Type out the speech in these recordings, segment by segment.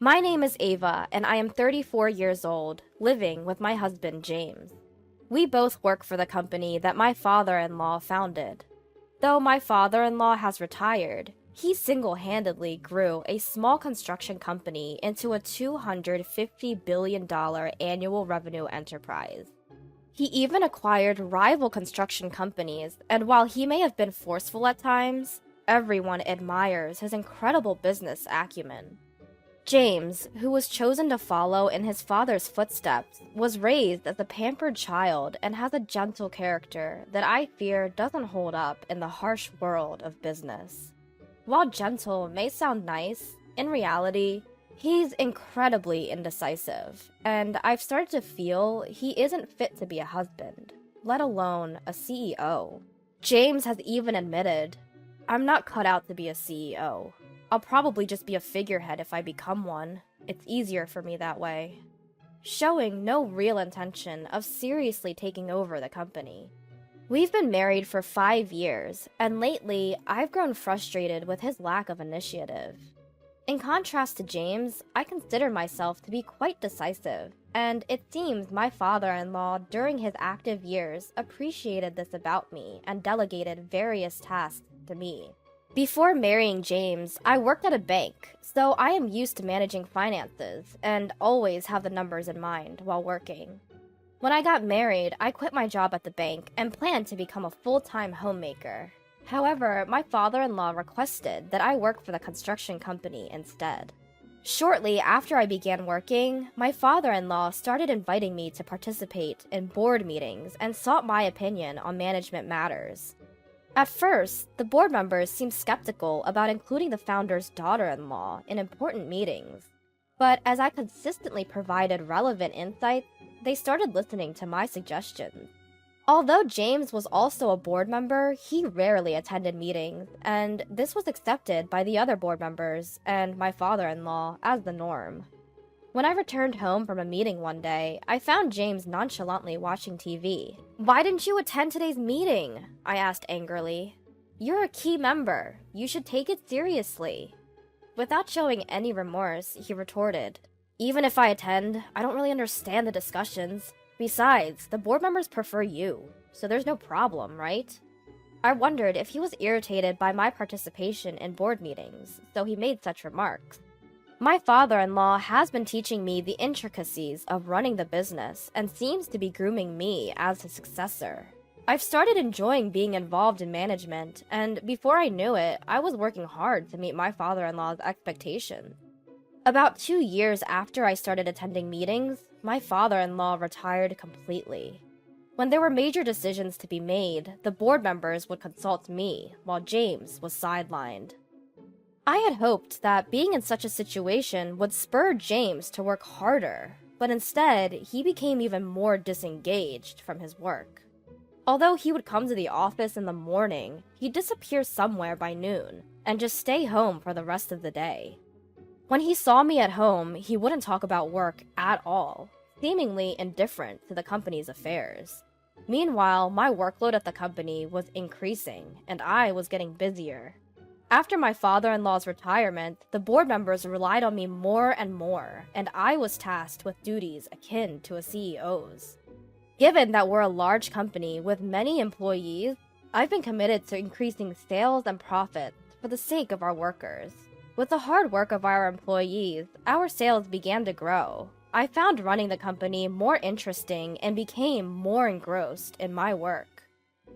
My name is Ava, and I am 34 years old, living with my husband, James. We both work for the company that my father-in-law founded. Though my father-in-law has retired, he single-handedly grew a small construction company into a $250 billion annual revenue enterprise. He even acquired rival construction companies, and while he may have been forceful at times, everyone admires his incredible business acumen. James, who was chosen to follow in his father's footsteps, was raised as a pampered child and has a gentle character that I fear doesn't hold up in the harsh world of business. While gentle may sound nice, in reality, he's incredibly indecisive, and I've started to feel he isn't fit to be a husband, let alone a CEO. James has even admitted, "I'm not cut out to be a CEO. I'll probably just be a figurehead if I become one. It's easier for me that way." Showing no real intention of seriously taking over the company. We've been married for 5 years, and lately I've grown frustrated with his lack of initiative. In contrast to James, I consider myself to be quite decisive, and it seems my father-in-law during his active years appreciated this about me and delegated various tasks to me. Before marrying James, I worked at a bank, so I am used to managing finances and always have the numbers in mind while working. When I got married, I quit my job at the bank and planned to become a full-time homemaker. However, my father-in-law requested that I work for the construction company instead. Shortly after I began working, my father-in-law started inviting me to participate in board meetings and sought my opinion on management matters. At first, the board members seemed skeptical about including the founder's daughter-in-law in important meetings. But as I consistently provided relevant insights, they started listening to my suggestions. Although James was also a board member, he rarely attended meetings, and this was accepted by the other board members and my father-in-law as the norm. When I returned home from a meeting one day, I found James nonchalantly watching TV. "Why didn't you attend today's meeting?" I asked angrily. "You're a key member. You should take it seriously." Without showing any remorse, he retorted, "Even if I attend, I don't really understand the discussions. Besides, the board members prefer you, so there's no problem, right?" I wondered if he was irritated by my participation in board meetings, so he made such remarks. My father-in-law has been teaching me the intricacies of running the business and seems to be grooming me as his successor. I've started enjoying being involved in management, and before I knew it, I was working hard to meet my father-in-law's expectations. About 2 years after I started attending meetings, my father-in-law retired completely. When there were major decisions to be made, the board members would consult me, while James was sidelined. I had hoped that being in such a situation would spur James to work harder, but instead, he became even more disengaged from his work. Although he would come to the office in the morning, he'd disappear somewhere by noon and just stay home for the rest of the day. When he saw me at home, he wouldn't talk about work at all, seemingly indifferent to the company's affairs. Meanwhile, my workload at the company was increasing, and I was getting busier. After my father-in-law's retirement, the board members relied on me more and more, and I was tasked with duties akin to a CEO's. Given that we're a large company with many employees, I've been committed to increasing sales and profits for the sake of our workers. With the hard work of our employees, our sales began to grow. I found running the company more interesting and became more engrossed in my work.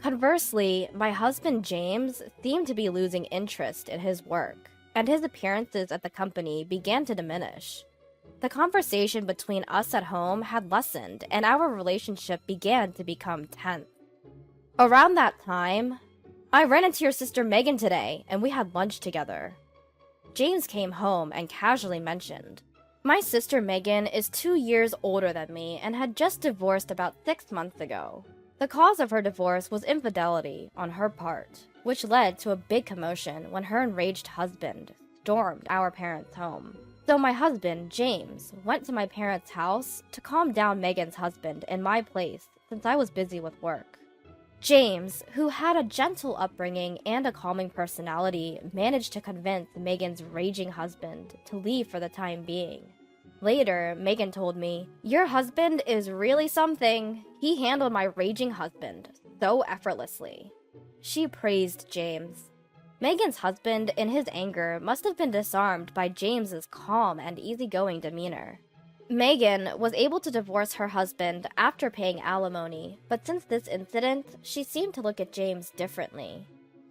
Conversely, my husband James seemed to be losing interest in his work, and his appearances at the company began to diminish. The conversation between us at home had lessened, and our relationship began to become tense. Around that time, "I ran into your sister Megan today, and we had lunch together." James came home and casually mentioned, "My sister Megan is 2 years older than me and had just divorced about 6 months ago. The cause of her divorce was infidelity on her part, which led to a big commotion when her enraged husband stormed our parents' home. So my husband, James, went to my parents' house to calm down Megan's husband in my place since I was busy with work. James, who had a gentle upbringing and a calming personality, managed to convince Megan's raging husband to leave for the time being. Later, Megan told me, "Your husband is really something. He handled my raging husband so effortlessly." She praised James. Megan's husband, in his anger, must have been disarmed by James's calm and easygoing demeanor. Megan was able to divorce her husband after paying alimony, but since this incident, she seemed to look at James differently.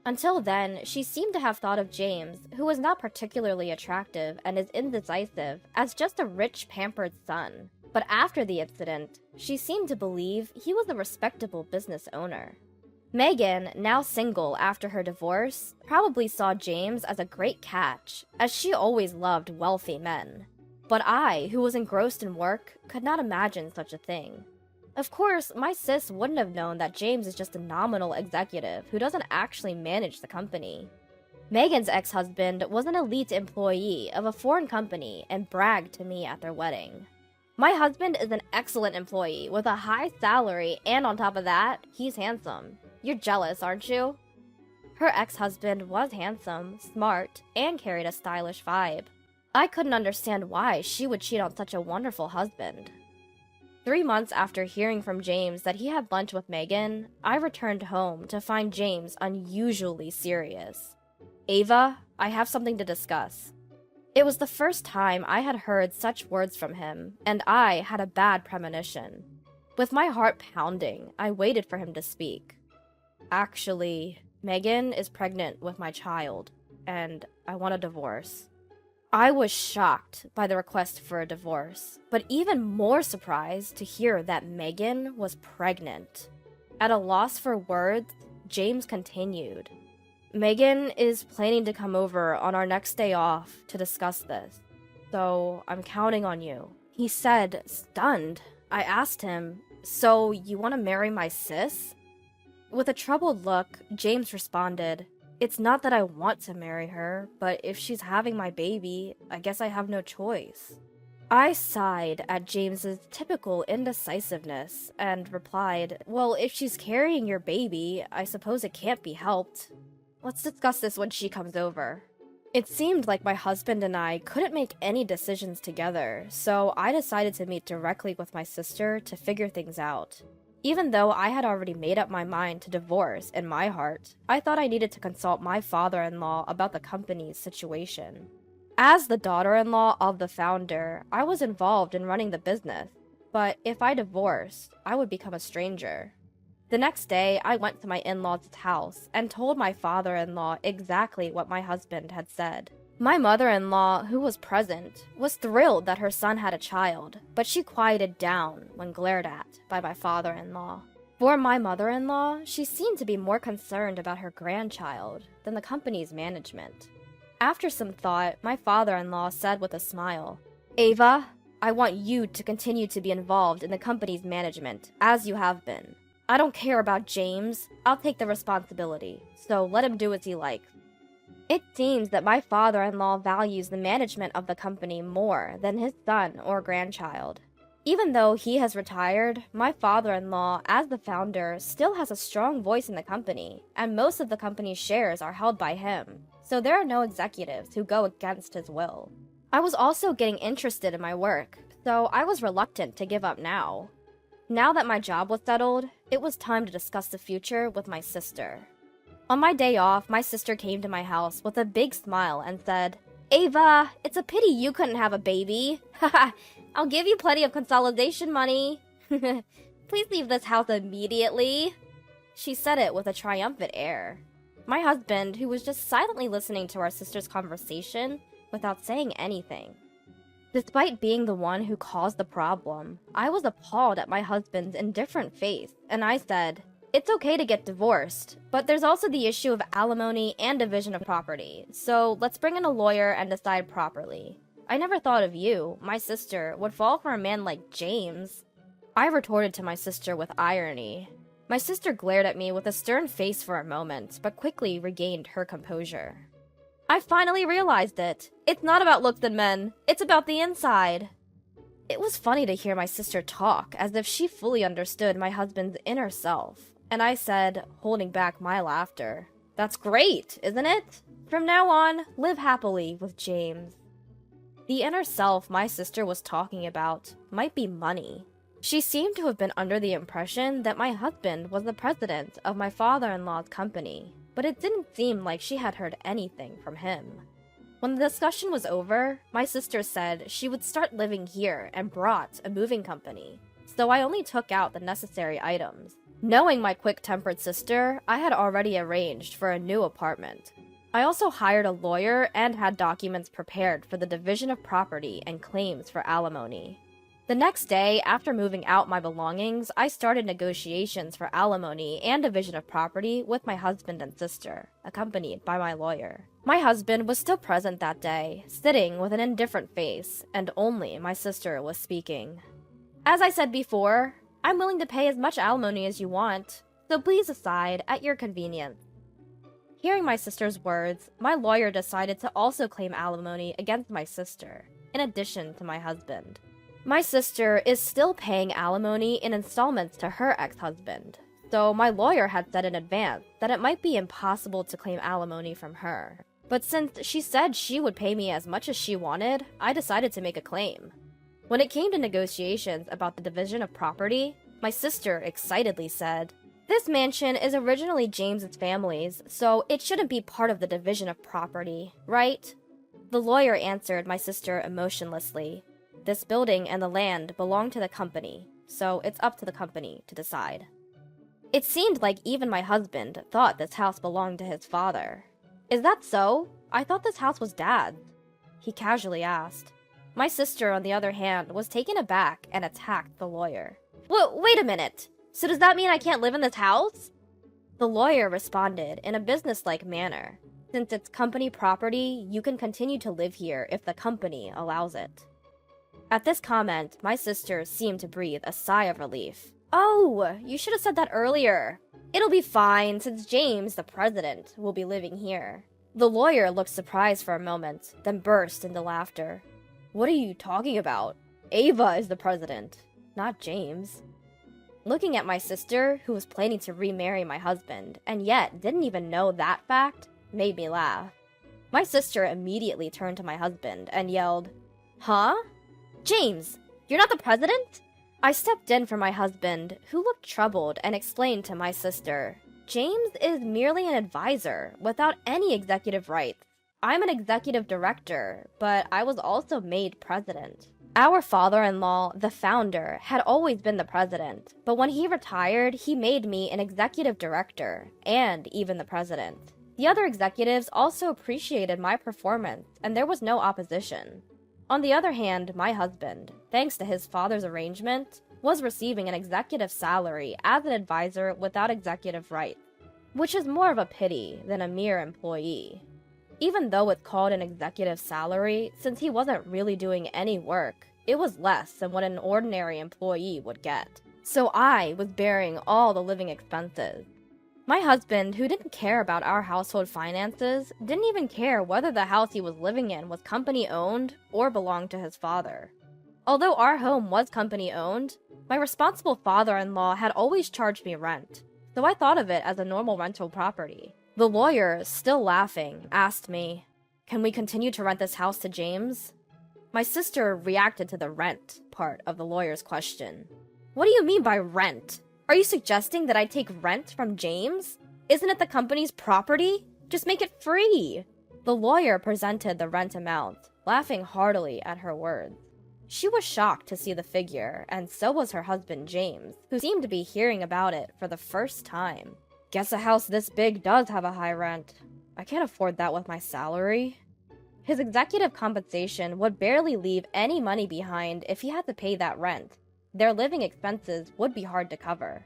Until then, she seemed to have thought of James, who was not particularly attractive and is indecisive, as just a rich, pampered son. But after the incident, she seemed to believe he was a respectable business owner. Megan, now single after her divorce, probably saw James as a great catch, as she always loved wealthy men. But I, who was engrossed in work, could not imagine such a thing. Of course, my sis wouldn't have known that James is just a nominal executive who doesn't actually manage the company. Megan's ex-husband was an elite employee of a foreign company and bragged to me at their wedding. "My husband is an excellent employee with a high salary, and on top of that, he's handsome. You're jealous, aren't you?" Her ex-husband was handsome, smart, and carried a stylish vibe. I couldn't understand why she would cheat on such a wonderful husband. 3 months after hearing from James that he had lunch with Megan, I returned home to find James unusually serious. "Ava, I have something to discuss." It was the first time I had heard such words from him, and I had a bad premonition. With my heart pounding, I waited for him to speak. "Actually, Megan is pregnant with my child, and I want a divorce." I was shocked by the request for a divorce, but even more surprised to hear that Megan was pregnant. At a loss for words, James continued, "Megan is planning to come over on our next day off to discuss this, so I'm counting on you." He said, stunned. I asked him, "So you want to marry my sis?" With a troubled look, James responded, "It's not that I want to marry her, but if she's having my baby, I guess I have no choice." I sighed at James's typical indecisiveness and replied, "Well, if she's carrying your baby, I suppose it can't be helped. Let's discuss this when she comes over." It seemed like my husband and I couldn't make any decisions together, so I decided to meet directly with my sister to figure things out. Even though I had already made up my mind to divorce in my heart, I thought I needed to consult my father-in-law about the company's situation. As the daughter-in-law of the founder, I was involved in running the business, but if I divorced, I would become a stranger. The next day, I went to my in-laws' house and told my father-in-law exactly what my husband had said. My mother-in-law, who was present, was thrilled that her son had a child, but she quieted down when glared at by my father-in-law. For my mother-in-law, she seemed to be more concerned about her grandchild than the company's management. After some thought, my father-in-law said with a smile, "Ava, I want you to continue to be involved in the company's management, as you have been. I don't care about James. I'll take the responsibility, so let him do as he likes." It seems that my father-in-law values the management of the company more than his son or grandchild. Even though he has retired, my father-in-law, as the founder, still has a strong voice in the company, and most of the company's shares are held by him, so there are no executives who go against his will. I was also getting interested in my work, so I was reluctant to give up now. Now that my job was settled, it was time to discuss the future with my sister. On my day off, my sister came to my house with a big smile and said, "Ava, it's a pity you couldn't have a baby. Haha, I'll give you plenty of consolidation money. Please leave this house immediately." She said it with a triumphant air. My husband, who was just silently listening to our sister's conversation without saying anything. Despite being the one who caused the problem, I was appalled at my husband's indifferent face, and I said, "It's okay to get divorced, but there's also the issue of alimony and division of property, so let's bring in a lawyer and decide properly. I never thought of you, my sister, would fall for a man like James." I retorted to my sister with irony. My sister glared at me with a stern face for a moment, but quickly regained her composure. "I finally realized it. It's not about looks and men, it's about the inside." It was funny to hear my sister talk as if she fully understood my husband's inner self. And I said, holding back my laughter, "That's great, isn't it? From now on, live happily with James." The inner self my sister was talking about might be money. She seemed to have been under the impression that my husband was the president of my father-in-law's company, but it didn't seem like she had heard anything from him. When the discussion was over, my sister said she would start living here and brought a moving company, so I only took out the necessary items. Knowing my quick-tempered sister, I had already arranged for a new apartment. I also hired a lawyer and had documents prepared for the division of property and claims for alimony. The next day, after moving out my belongings, I started negotiations for alimony and division of property with my husband and sister, accompanied by my lawyer. My husband was still present that day, sitting with an indifferent face, and only my sister was speaking. "As I said before, I'm willing to pay as much alimony as you want, so please decide at your convenience." Hearing my sister's words, my lawyer decided to also claim alimony against my sister, in addition to my husband. My sister is still paying alimony in installments to her ex-husband, so my lawyer had said in advance that it might be impossible to claim alimony from her. But since she said she would pay me as much as she wanted, I decided to make a claim. When it came to negotiations about the division of property, my sister excitedly said, "This mansion is originally James's family's, so it shouldn't be part of the division of property, right?" The lawyer answered my sister emotionlessly, "This building and the land belong to the company, so it's up to the company to decide." It seemed like even my husband thought this house belonged to his father. "Is that so? I thought this house was Dad's," he casually asked. My sister, on the other hand, was taken aback and attacked the lawyer. Wait a minute! So does that mean I can't live in this house?" The lawyer responded in a businesslike manner. "Since it's company property, you can continue to live here if the company allows it." At this comment, my sister seemed to breathe a sigh of relief. "Oh, you should have said that earlier. It'll be fine since James, the president, will be living here." The lawyer looked surprised for a moment, then burst into laughter. "What are you talking about? Ava is the president, not James." Looking at my sister, who was planning to remarry my husband, and yet didn't even know that fact, made me laugh. My sister immediately turned to my husband and yelled, "Huh? James, you're not the president?" I stepped in for my husband, who looked troubled, and explained to my sister, "James is merely an advisor, without any executive rights. I'm an executive director, but I was also made president. Our father-in-law, the founder, had always been the president, but when he retired, he made me an executive director, and even the president. The other executives also appreciated my performance, and there was no opposition. On the other hand, my husband, thanks to his father's arrangement, was receiving an executive salary as an advisor without executive rights, which is more of a pity than a mere employee. Even though it's called an executive salary, since he wasn't really doing any work, it was less than what an ordinary employee would get. So I was bearing all the living expenses. My husband, who didn't care about our household finances, didn't even care whether the house he was living in was company-owned or belonged to his father. Although our home was company-owned, my responsible father-in-law had always charged me rent, so I thought of it as a normal rental property. The lawyer, still laughing, asked me, "Can we continue to rent this house to James?" My sister reacted to the rent part of the lawyer's question. "What do you mean by rent? Are you suggesting that I take rent from James? Isn't it the company's property? Just make it free." The lawyer presented the rent amount, laughing heartily at her words. She was shocked to see the figure, and so was her husband James, who seemed to be hearing about it for the first time. "Guess a house this big does have a high rent. I can't afford that with my salary." His executive compensation would barely leave any money behind if he had to pay that rent. Their living expenses would be hard to cover.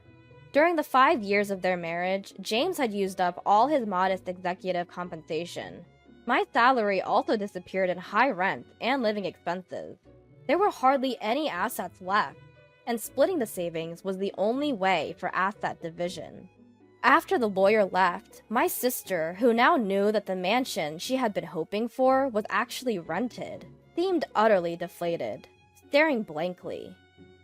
During the 5 years of their marriage, James had used up all his modest executive compensation. My salary also disappeared in high rent and living expenses. There were hardly any assets left, and splitting the savings was the only way for asset division. After the lawyer left, my sister, who now knew that the mansion she had been hoping for was actually rented, seemed utterly deflated, staring blankly.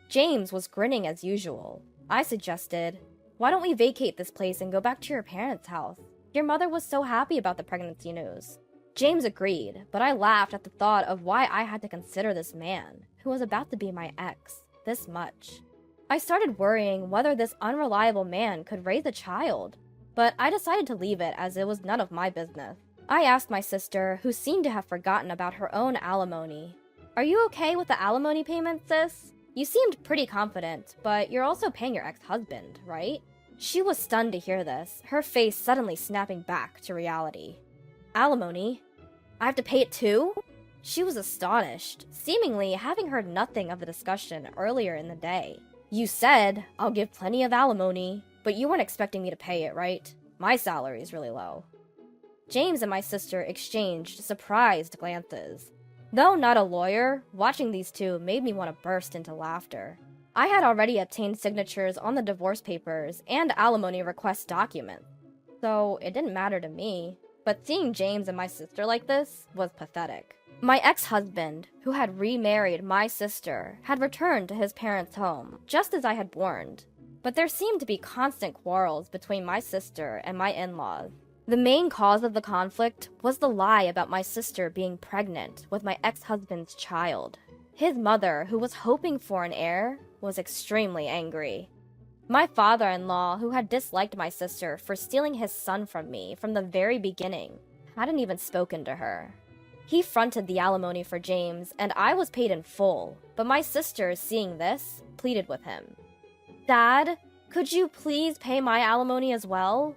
James was grinning as usual. I suggested, Why don't we vacate this place and go back to your parents' house? Your mother was so happy about the pregnancy news." James agreed, but I laughed at the thought of why I had to consider this man, who was about to be my ex, this much. I started worrying whether this unreliable man could raise a child, but I decided to leave it as it was none of my business. I asked my sister, who seemed to have forgotten about her own alimony. "Are you okay with the alimony payment, sis? You seemed pretty confident, but you're also paying your ex-husband, right?" She was stunned to hear this, her face suddenly snapping back to reality. "Alimony? I have to pay it too?" She was astonished, seemingly having heard nothing of the discussion earlier in the day. "You said, 'I'll give plenty of alimony,' but you weren't expecting me to pay it, right? My salary is really low." James and my sister exchanged surprised glances. Though not a lawyer, watching these two made me want to burst into laughter. I had already obtained signatures on the divorce papers and alimony request documents, so it didn't matter to me. But seeing James and my sister like this was pathetic. My ex-husband, who had remarried my sister, had returned to his parents' home, just as I had warned. But there seemed to be constant quarrels between my sister and my in-laws. The main cause of the conflict was the lie about my sister being pregnant with my ex-husband's child. His mother, who was hoping for an heir, was extremely angry. My father-in-law, who had disliked my sister for stealing his son from me from the very beginning, hadn't even spoken to her. He fronted the alimony for James, and I was paid in full, but my sister, seeing this, pleaded with him. "Dad, could you please pay my alimony as well?"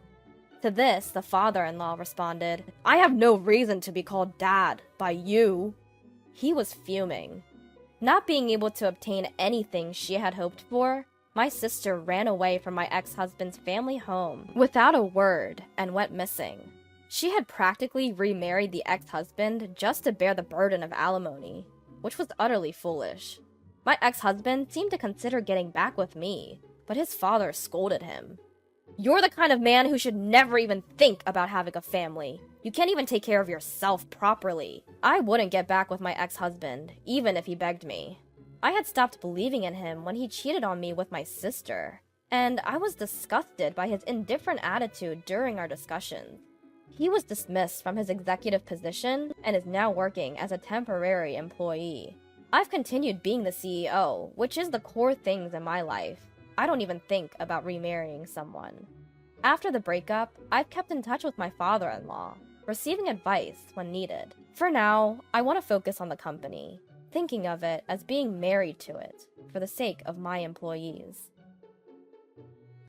To this, the father-in-law responded, "I have no reason to be called Dad by you." He was fuming. Not being able to obtain anything she had hoped for, my sister ran away from my ex-husband's family home without a word and went missing. She had practically remarried the ex-husband just to bear the burden of alimony, which was utterly foolish. My ex-husband seemed to consider getting back with me, but his father scolded him. "You're the kind of man who should never even think about having a family. You can't even take care of yourself properly." I wouldn't get back with my ex-husband, even if he begged me. I had stopped believing in him when he cheated on me with my sister, and I was disgusted by his indifferent attitude during our discussions. He was dismissed from his executive position and is now working as a temporary employee. I've continued being the CEO, which is the core things in my life. I don't even think about remarrying someone. After the breakup, I've kept in touch with my father-in-law, receiving advice when needed. For now, I want to focus on the company, thinking of it as being married to it for the sake of my employees.